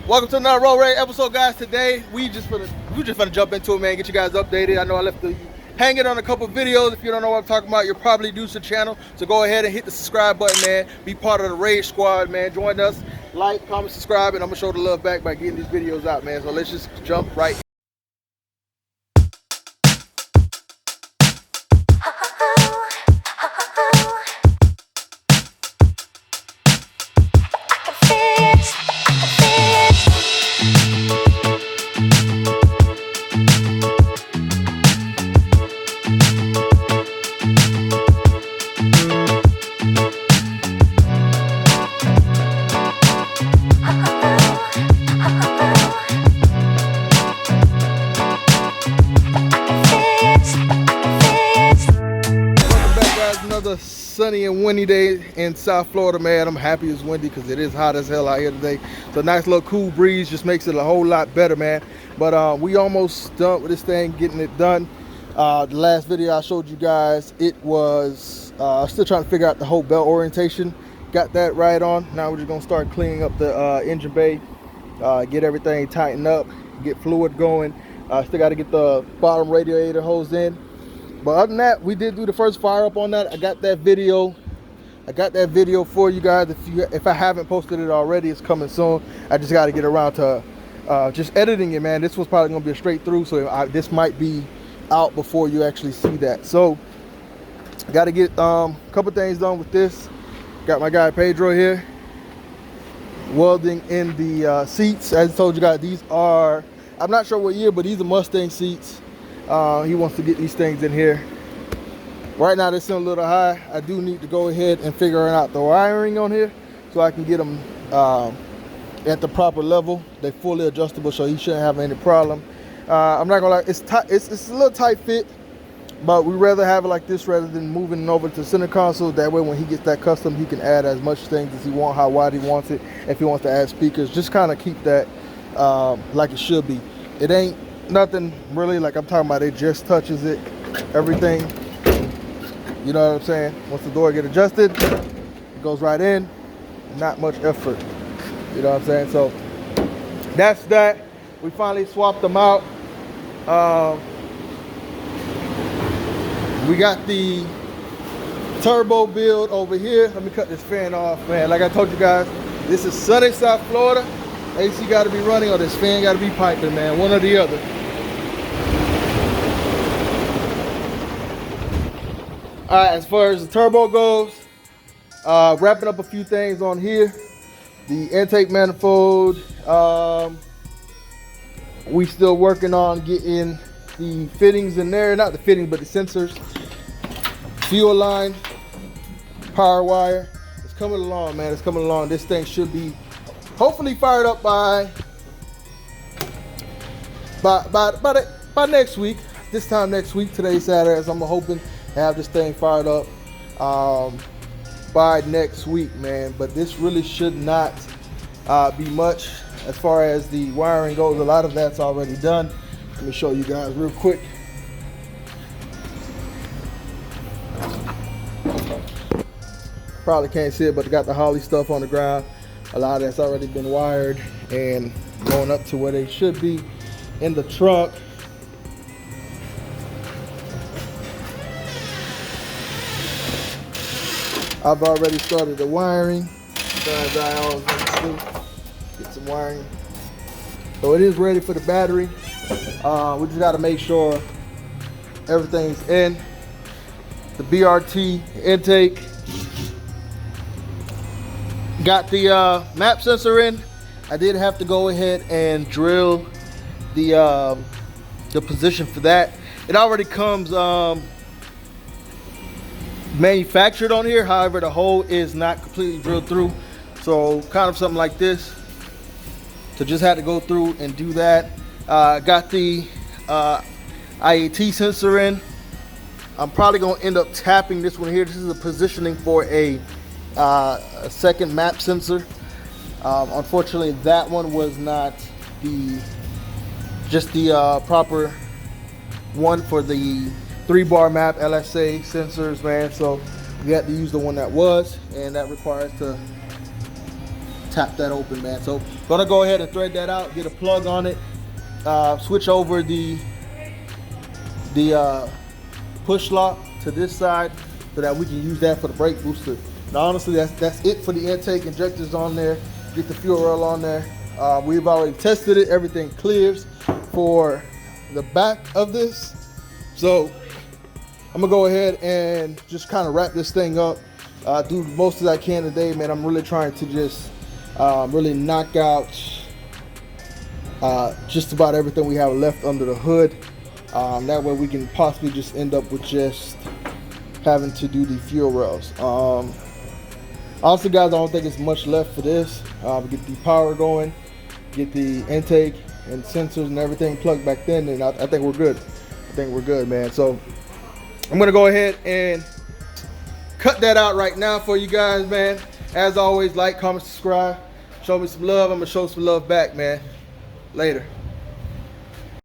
Welcome to another Road Rage episode, guys. Today we just gonna jump into it, man. Get you guys updated. I know I left the hanging on a couple videos. If you don't know what I'm talking about, you're probably new to the channel. So go ahead and hit the subscribe button, man. Be part of the Rage Squad, man. Join us, like, comment, subscribe, and I'm gonna show the love back by getting these videos out, man. So let's just jump right in. Another sunny and windy day in South Florida, man. I'm happy it's windy because it is hot as hell out here today. So a nice little cool breeze just makes it a whole lot better, man. But we almost done with this thing, getting it done. The last video I showed you guys, it was still trying to figure out the whole belt orientation. Got that right on. Now we're just gonna start cleaning up the engine bay, get everything tightened up, get fluid going. Still got to get the bottom radiator hose in. But other than that, we did do the first fire up on that. I got that video for you guys. If I haven't posted it already, it's coming soon. I just got to get around to just editing it, man. This was probably gonna be a straight through, so this might be out before you actually see that. So I got to get a couple things done with this. Got my guy Pedro here welding in the seats. As I told you guys, these are, I'm not sure what year, but these are Mustang seats. He wants to get these things in here. Right now they're still a little high. I do need to go ahead and figure out the wiring on here so I can get them at the proper level. They're fully adjustable, so he shouldn't have any problem. I'm not gonna lie, it's tight. It's a little tight fit, but we rather have it like this rather than moving it over to the center console. That way when he gets that custom, he can add as much things as he wants, how wide he wants it. If he wants to add speakers, just kind of keep that like it should be. It ain't nothing really, like I'm talking about, it just touches it, everything, you know what I'm saying. Once the door get adjusted, it goes right in, not much effort, you know what I'm saying. So that's that. We finally swapped them out. We got the turbo build over here. Let me cut this fan off, man. Like I told you guys, this is sunny South Florida. AC got to be running or this fan got to be piping, man, one or the other. All right, as far as the turbo goes, wrapping up a few things on here. The intake manifold, we still working on getting the fittings in there. Not the fittings, but the sensors. Fuel line, power wire. It's coming along, man. It's coming along. This thing should be hopefully fired up by next week. This time next week. Today's Saturday, so I'm hoping to have this thing fired up by next week, man. But this really should not be much as far as the wiring goes. A lot of that's already done. Let me show you guys real quick. Probably can't see it, but I got the Holly stuff on the ground. A lot of that's already been wired and going up to where they should be in the truck. I've already started the wiring. As I always like to do, get some wiring. So it is ready for the battery. We just got to make sure everything's in. The BRT intake. Got the map sensor in. I did have to go ahead and drill the position for that. It already comes manufactured on here. However, the hole is not completely drilled through. So kind of something like this. So just had to go through and do that. Got the IAT sensor in. I'm probably gonna end up tapping this one here. This is a positioning for a second map sensor. Unfortunately, that one was not the proper one for the 3-bar map LSA sensors, man. So we had to use the one that was, and that requires to tap that open, man. So gonna go ahead and thread that out, get a plug on it, switch over the push lock to this side so that we can use that for the brake booster. Now honestly, that's it for the intake. Injectors on there, get the fuel rail on there. We've already tested it, everything clears for the back of this. So I'm gonna go ahead and just kind of wrap this thing up, do the most that I can today, man. I'm really trying to just really knock out just about everything we have left under the hood. That way we can possibly just end up with just having to do the fuel rails. Honestly, guys, I don't think it's much left for this. Get the power going, get the intake and sensors and everything plugged back in, and I think we're good. I think we're good, man. So I'm gonna go ahead and cut that out right now for you guys, man. As always, like, comment, subscribe, show me some love. I'm gonna show some love back, man. Later.